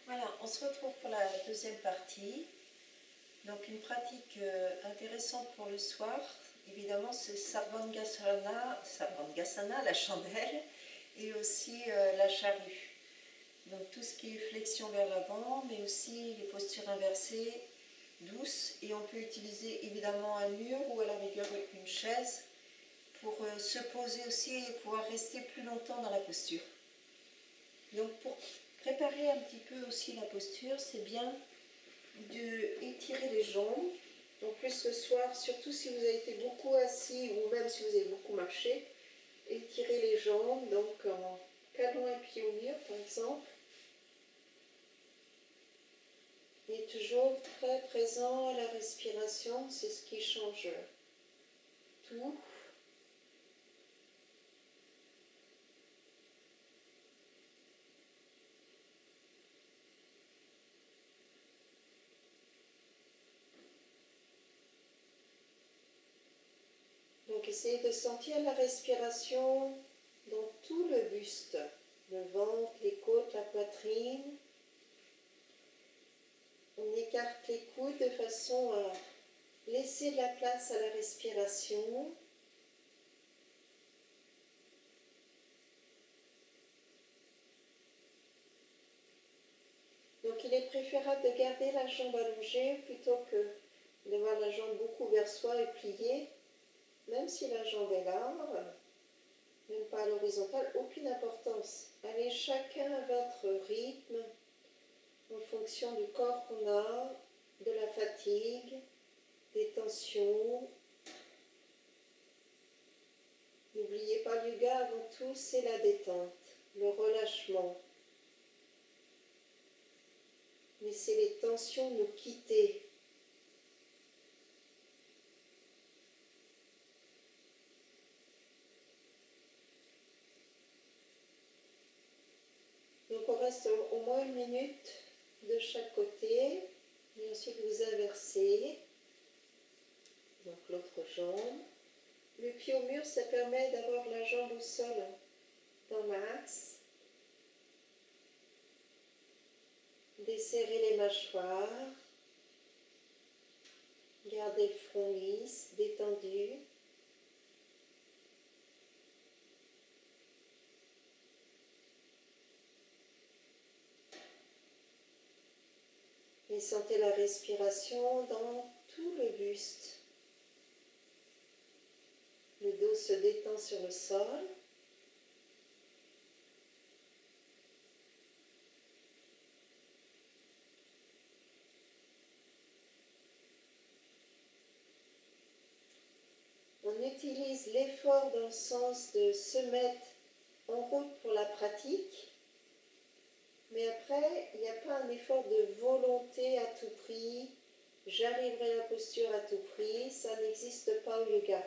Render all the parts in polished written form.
Voilà, on se retrouve pour la deuxième partie. Donc une pratique intéressante pour le soir, évidemment c'est Sarvangasana, la chandelle, et aussi la charrue. Donc tout ce qui est flexion vers l'avant, mais aussi les postures inversées, douces, et on peut utiliser évidemment un mur ou à la rigueur une chaise pour se poser aussi et pouvoir rester plus longtemps dans la posture. Donc pour préparer un petit peu aussi la posture, c'est bien d'étirer les jambes. En plus le soir, surtout si vous avez été beaucoup assis ou même si vous avez beaucoup marché, étirez les jambes, donc en calant un pied au mur par exemple. Et toujours très présent à la respiration, c'est ce qui change tout. Donc essayez de sentir la respiration dans tout le buste, le ventre, les côtes, la poitrine. On écarte les coudes de façon à laisser de la place à la respiration. Donc il est préférable de garder la jambe allongée plutôt que d'avoir la jambe beaucoup vers soi et pliée. Même si la jambe est là, même pas à l'horizontale, aucune importance. Allez chacun à votre rythme, en fonction du corps qu'on a, de la fatigue, des tensions. N'oubliez pas, le yoga avant tout, c'est la détente, le relâchement. Laissez les tensions nous quitter. Donc on reste au moins 1 minute de chaque côté, et ensuite vous inversez, donc l'autre jambe. Le pied au mur, ça permet d'avoir la jambe au sol dans l'axe. Desserrez les mâchoires, gardez le front lisse, détendu. Et sentez la respiration dans tout le buste. Le dos se détend sur le sol. On utilise l'effort dans le sens de se mettre en route pour la pratique, mais après, il n'y a pas un effort de volonté à tout prix, j'arriverai à la posture à tout prix, ça n'existe pas au yoga.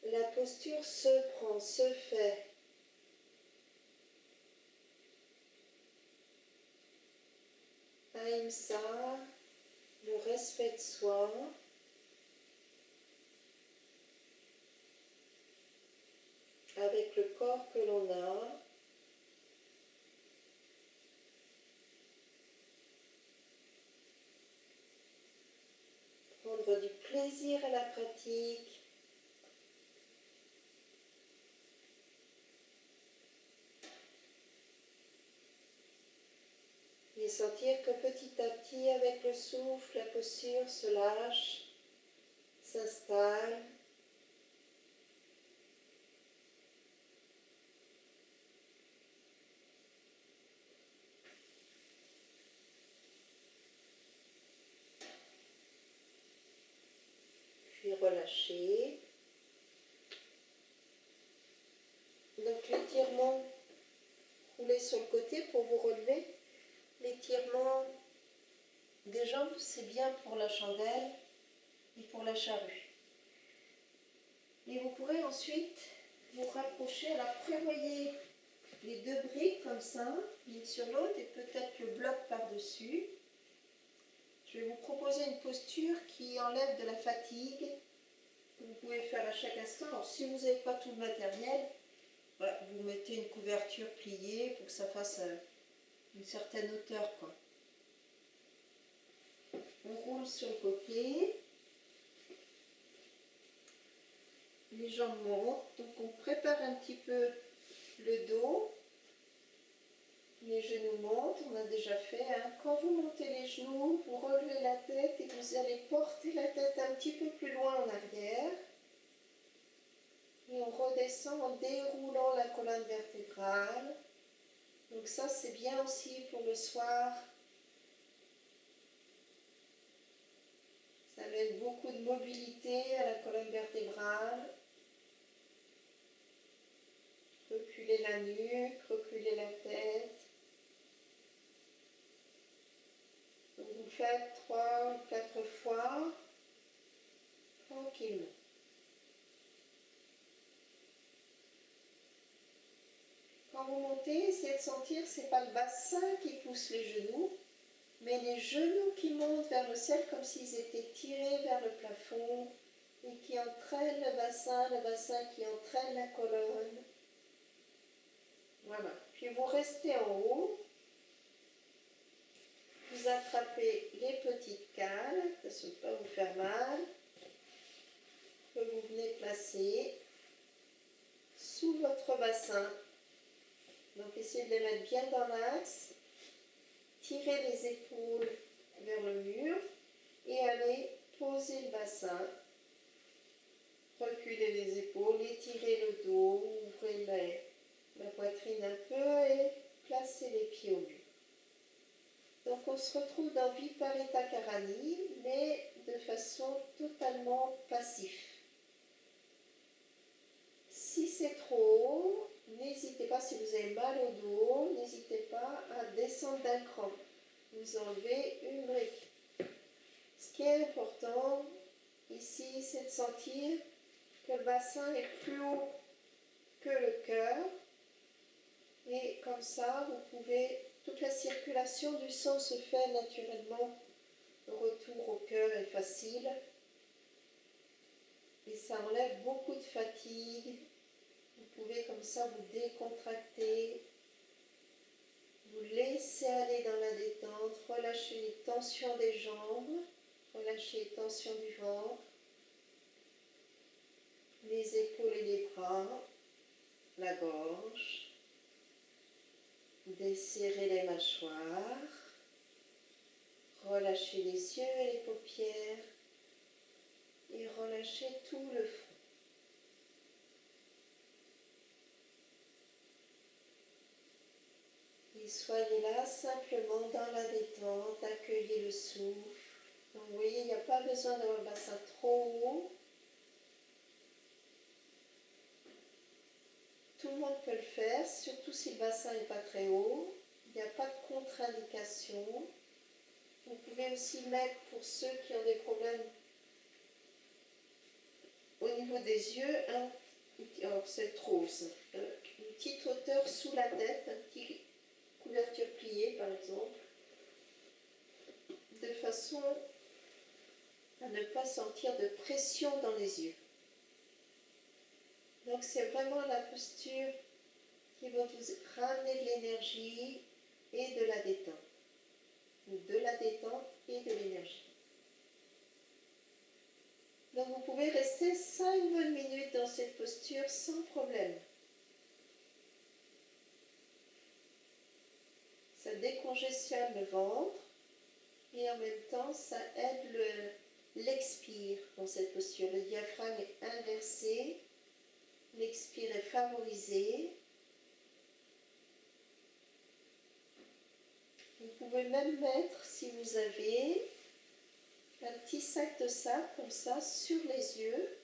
La posture se prend, se fait. Ahimsa, le respect de soi. Avec le corps que l'on a. Prendre du plaisir à la pratique. Et sentir que petit à petit, avec le souffle, la posture se lâche, s'installe. Puis relâcher. Donc l'étirement, roulez sur le côté pour vous relever. L'étirement des jambes, c'est bien pour la chandelle et pour la charrue. Et vous pourrez ensuite vous rapprocher. Alors prévoyez les 2 briques comme ça, l'une sur l'autre, et peut-être le bloc par-dessus. Je vais vous proposer une posture qui enlève de la fatigue, que vous pouvez faire à chaque instant. Alors si vous n'avez pas tout le matériel, voilà, vous mettez une couverture pliée pour que ça fasse une certaine hauteur, quoi. On roule sur le côté. Les jambes montent, donc on prépare un petit peu le dos. Les genoux montent, on a déjà fait. Hein. Quand vous montez les genoux, vous relevez la tête et vous allez porter la tête un petit peu plus loin en arrière. Et on redescend en déroulant la colonne vertébrale. Donc ça, c'est bien aussi pour le soir. Ça donne beaucoup de mobilité à la colonne vertébrale. Reculer la nuque, reculer la tête. Donc vous faites 3 ou 4 fois, tranquillement. Quand vous montez, essayez de sentir, ce n'est pas le bassin qui pousse les genoux, mais les genoux qui montent vers le ciel comme s'ils étaient tirés vers le plafond et qui entraînent le bassin qui entraîne la colonne. Voilà. Puis vous restez en haut, vous attrapez les petites cales, ça ne va pas vous faire mal, que vous venez placer sous votre bassin. Donc essayez de les mettre bien dans l'axe, tirez les épaules vers le mur et allez poser le bassin. Reculez les épaules, étirez le dos, ouvrez la poitrine un peu et placez les pieds au mur. Donc on se retrouve dans Viparita Karani, mais de façon totalement passive. Si c'est trop haut, n'hésitez pas, si vous avez mal au dos, n'hésitez pas à descendre d'un cran. Vous enlevez une brique. Ce qui est important ici, c'est de sentir que le bassin est plus haut que le cœur. Et comme ça, vous pouvez, toute la circulation du sang se fait naturellement. Le retour au cœur est facile. Et ça enlève beaucoup de fatigue. Vous pouvez comme ça vous décontracter, vous laisser aller dans la détente, relâcher les tensions des jambes, relâcher les tensions du ventre, les épaules et les bras, la gorge, desserrer les mâchoires, relâcher les yeux et les paupières et relâcher tout le front. Et soyez là simplement dans la détente, accueillez le souffle. Donc, vous voyez, il n'y a pas besoin d'avoir le bassin trop haut. Tout le monde peut le faire, surtout si le bassin n'est pas très haut. Il n'y a pas de contre-indication. Vous pouvez aussi mettre, pour ceux qui ont des problèmes au niveau des yeux, alors c'est trop, une petite hauteur sous la tête, une petite couverture pliée par exemple, de façon à ne pas sentir de pression dans les yeux. Donc c'est vraiment la posture qui va vous ramener de l'énergie et de la détente. De la détente et de l'énergie. Donc vous pouvez rester 5 bonnes minutes dans cette posture sans problème. Ça décongestionne le ventre et en même temps ça aide l'expire dans cette posture. Le diaphragme est inversé, l'expire est favorisé. Vous pouvez même mettre, si vous avez, un petit sac de sable comme ça sur les yeux.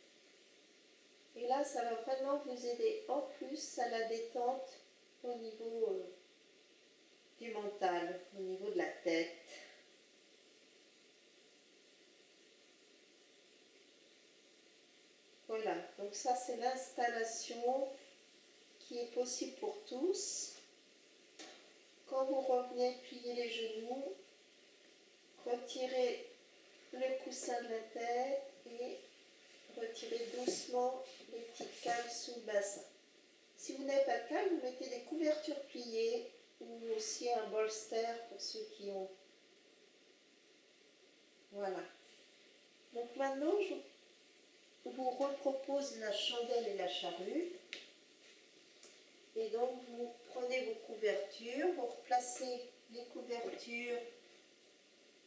Et là, ça va vraiment vous aider en plus à la détente au niveau du mental, au niveau de la tête. Voilà, donc ça c'est l'installation qui est possible pour tous. Quand vous revenez, pliez les genoux, retirez le coussin de la tête et retirez doucement les petites cales sous le bassin. Si vous n'avez pas de cales, vous mettez des couvertures pliées ou aussi aussi un bolster pour ceux qui ont. Voilà. Donc maintenant, je vous repropose la chandelle et la charrue. Et donc, vous prenez vos couvertures, vous replacez les couvertures.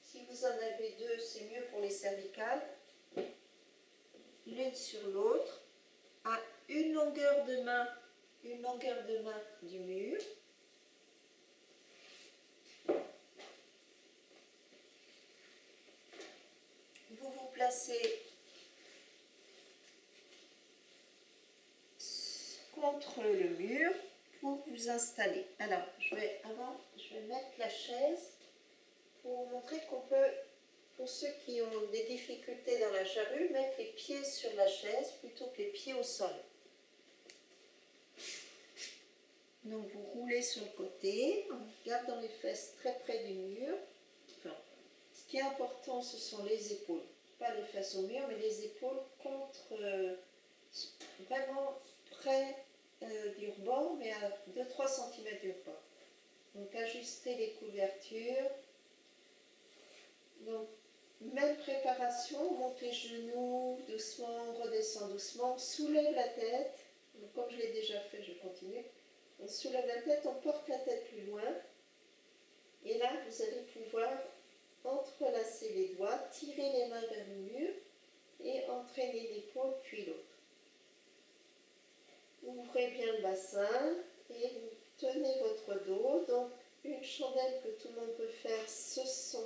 Si vous en avez deux, c'est mieux pour les cervicales. L'une sur l'autre, à une longueur de main du mur. Vous vous placez contre le mur pour vous installer. Alors, je vais mettre la chaise pour vous montrer qu'on peut, pour ceux qui ont des difficultés dans la charrue, mettre les pieds sur la chaise plutôt que les pieds au sol. Donc vous roulez sur le côté en gardant les fesses très près du mur. Enfin, ce qui est important, ce sont les épaules. Pas les fesses au mur, mais les épaules contre, vraiment près du rebord, mais à 2-3 cm du rebord. Donc ajustez les couvertures. Donc, même préparation, on monte les genoux doucement, on redescend doucement, on soulève la tête. Donc, comme je l'ai déjà fait, je continue. On soulève la tête, on porte la tête plus loin. Et là, vous allez pouvoir entrelacer les doigts, tirer les mains vers le mur et entraîner l'épaule puis l'autre. Ouvrez bien le bassin et vous tenez votre dos. Donc, une chandelle que tout le monde peut faire, c'est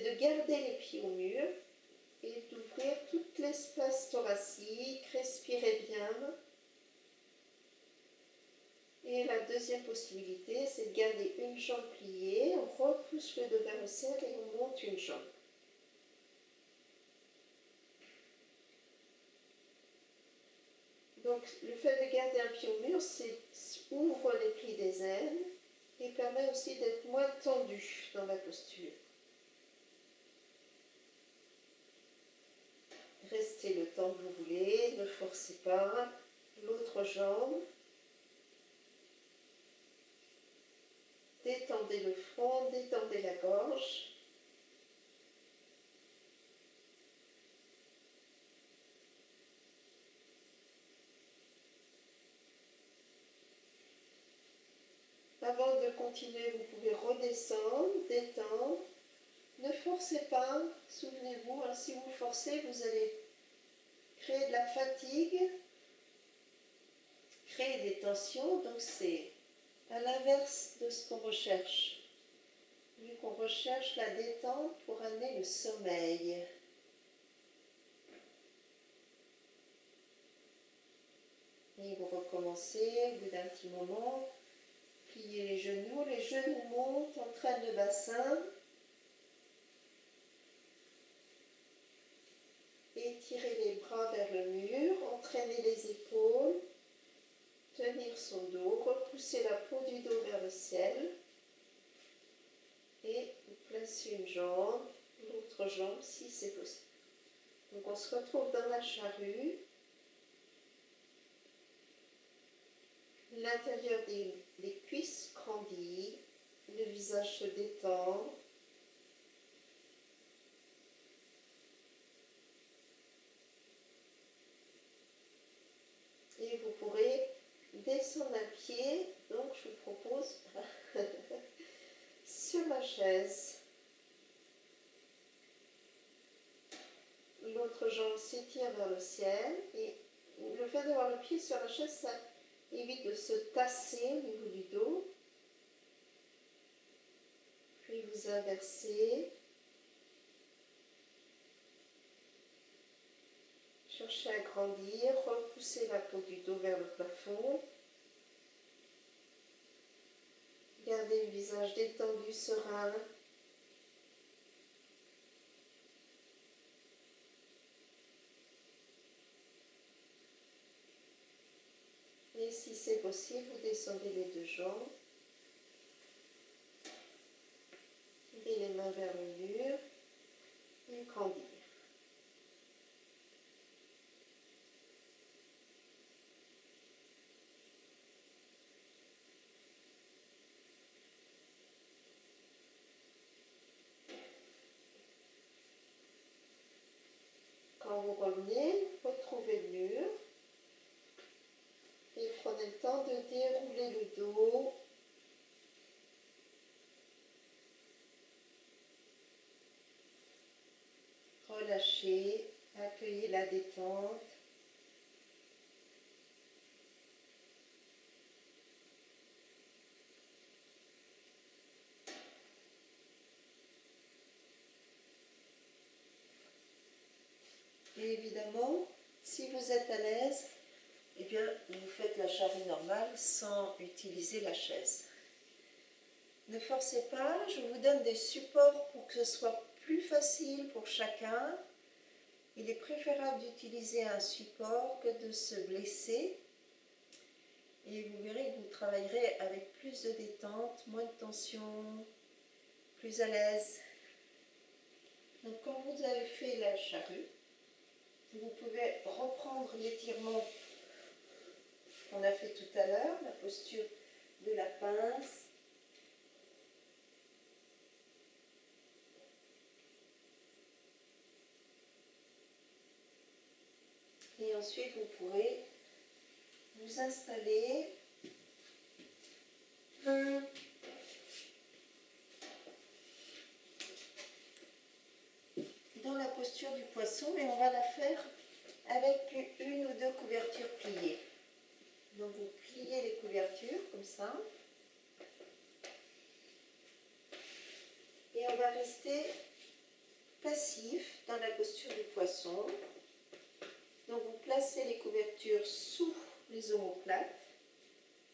de garder les pieds au mur et d'ouvrir tout l'espace thoracique, respirez bien. Et la deuxième possibilité, c'est de garder une jambe pliée, on repousse le dos vers le ciel et on monte une jambe. Donc le fait de garder un pied au mur, ouvre les plis des ailes et permet aussi d'être moins tendu dans la posture. Restez le temps que vous voulez, ne forcez pas. L'autre jambe. Détendez le front, détendez la gorge. Avant de continuer, vous pouvez redescendre, détendre. Ne forcez pas, souvenez-vous, hein, si vous forcez, vous allez créer de la fatigue, créer des tensions, donc c'est à l'inverse de ce qu'on recherche. Vu qu'on recherche la détente pour amener le sommeil. Et vous recommencez au bout d'un petit moment, pliez les genoux montent, entraînent le bassin. Étirez les bras vers le mur, entraînez les épaules, tenir son dos, repousser la peau du dos vers le ciel. Et vous placez une jambe, l'autre jambe si c'est possible. Donc on se retrouve dans la charrue. L'intérieur des cuisses grandit, le visage se détend. Et vous pourrez descendre à pied, donc je vous propose sur ma chaise. L'autre jambe s'étire vers le ciel et le fait d'avoir le pied sur la chaise, ça évite de se tasser au niveau du dos. Puis vous inversez. Cherchez à grandir, repoussez la peau du dos vers le plafond. Gardez le visage détendu, serein. Et si c'est possible, vous descendez les deux jambes. Tirez les mains vers le mur et grandir. revenez, retrouvez le mur et prenez le temps de dérouler le dos. Relâchez, accueillez la détente. Et évidemment, si vous êtes à l'aise, eh bien, vous faites la charrue normale sans utiliser la chaise. Ne forcez pas, je vous donne des supports pour que ce soit plus facile pour chacun. Il est préférable d'utiliser un support que de se blesser. Et vous verrez que vous travaillerez avec plus de détente, moins de tension, plus à l'aise. Donc quand vous avez fait la charrue, vous pouvez reprendre l'étirement qu'on a fait tout à l'heure, la posture de la pince. Et ensuite, vous pourrez vous installer dans la posture du poisson, mais on va la faire avec une ou deux couvertures pliées. Donc vous pliez les couvertures comme ça. Et on va rester passif dans la posture du poisson. Donc vous placez les couvertures sous les omoplates,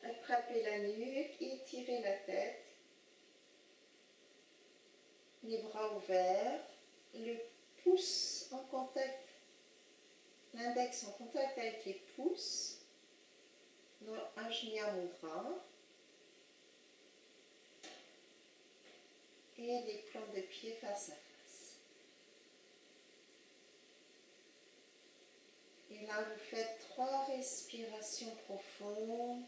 attrapez la nuque, étirez la tête, les bras ouverts, le pouce en contact, l'index en contact avec les pouces, dans Ajna Mudra, et les plans de pied face à face. Et là, vous faites 3 respirations profondes.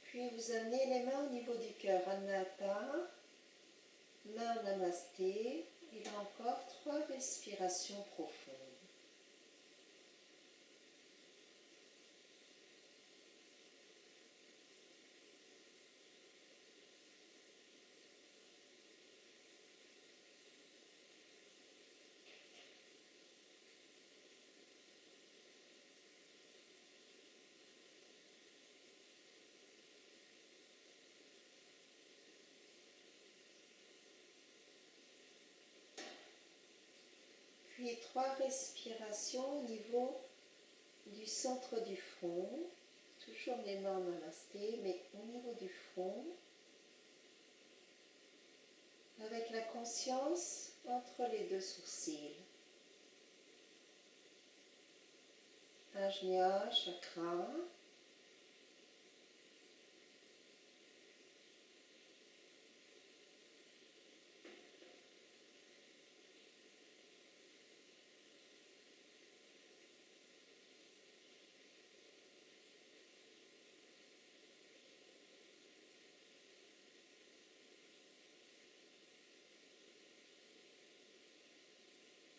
Puis vous amenez les mains au niveau du cœur, Anahata, main Namasté, et là encore 3 respirations profondes. Puis 3 respirations au niveau du centre du front, toujours les mains en namasté, mais au niveau du front, avec la conscience entre les 2 sourcils. Ajna, chakra.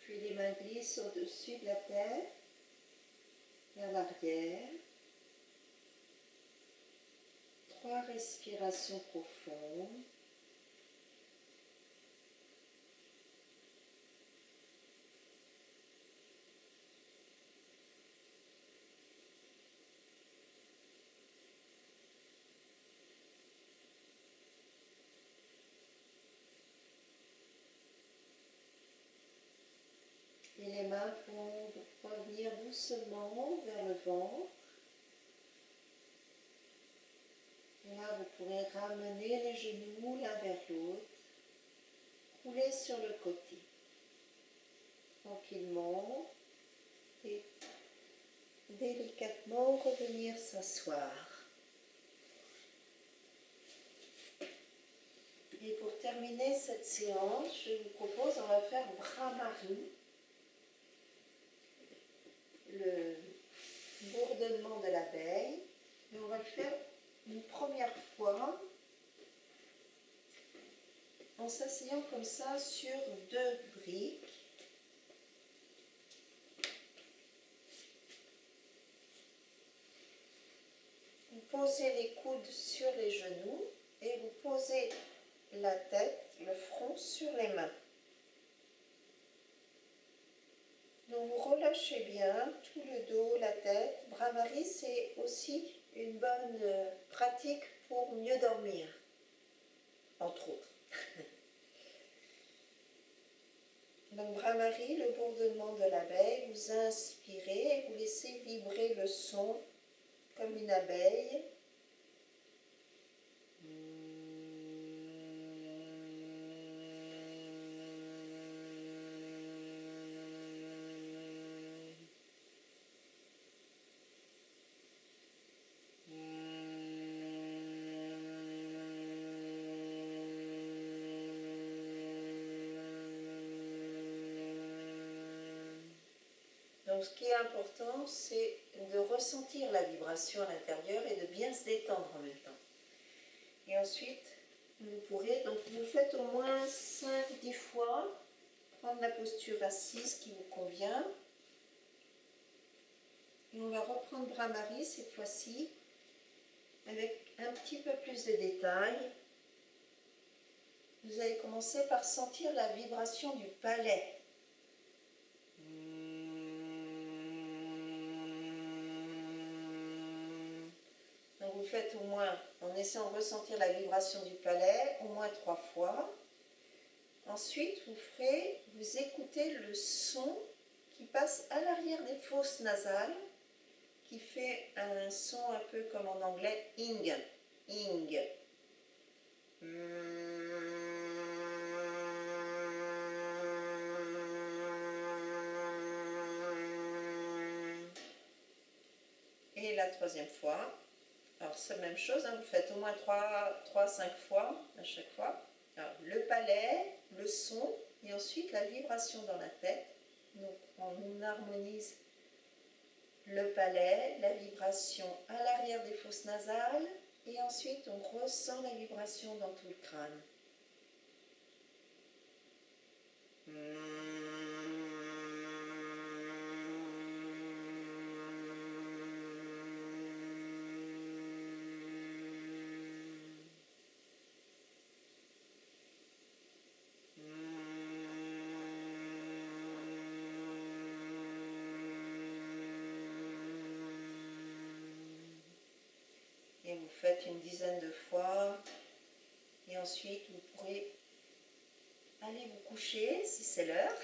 Puis les mains glissent au-dessus de la tête, vers l'arrière. 3 respirations profondes. Et les mains vont revenir doucement vers le ventre. Et là, vous pourrez ramener les genoux l'un vers l'autre, rouler sur le côté, tranquillement, et délicatement revenir s'asseoir. Et pour terminer cette séance, je vous propose, on va faire bras-marie, le bourdonnement de l'abeille. Et on va le faire une première fois en s'asseyant comme ça sur 2 briques. Vous posez les coudes sur les genoux et vous posez la tête, le front sur les mains. Donc vous relâchez bien tout le dos, la tête. Bras-marie, c'est aussi une bonne pratique pour mieux dormir, entre autres. Donc bras-marie, le bourdonnement de l'abeille, vous inspirez et vous laissez vibrer le son comme une abeille. Donc ce qui est important, c'est de ressentir la vibration à l'intérieur et de bien se détendre en même temps. Et ensuite, vous pourrez, donc vous faites au moins 5-10 fois, prendre la posture assise qui vous convient. Et on va reprendre bras-marie cette fois-ci, avec un petit peu plus de détails. Vous allez commencer par sentir la vibration du palais. Donc vous faites au moins, en essayant de ressentir la vibration du palais, au moins 3 fois. Ensuite, vous écoutez le son qui passe à l'arrière des fosses nasales, qui fait un son un peu comme en anglais, ing, ing. Et la 3e fois. Alors c'est la même chose, hein, vous faites au moins 3-5 fois à chaque fois. Alors, le palais, le son, et ensuite la vibration dans la tête. Donc on harmonise le palais, la vibration à l'arrière des fosses nasales, et ensuite on ressent la vibration dans tout le crâne. Et vous faites une dizaine de fois, et ensuite vous pourrez aller vous coucher si c'est l'heure,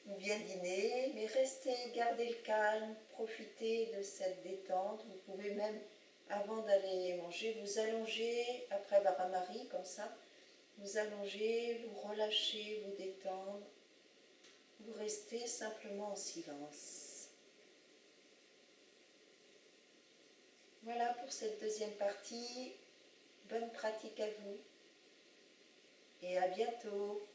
ou bien dîner, mais restez, gardez le calme, profitez de cette détente. Vous pouvez même, avant d'aller manger, vous allonger après bras-marie, comme ça, vous allongez, vous relâchez, vous détendre, vous restez simplement en silence. Voilà pour cette 2e partie. Bonne pratique à vous et à bientôt.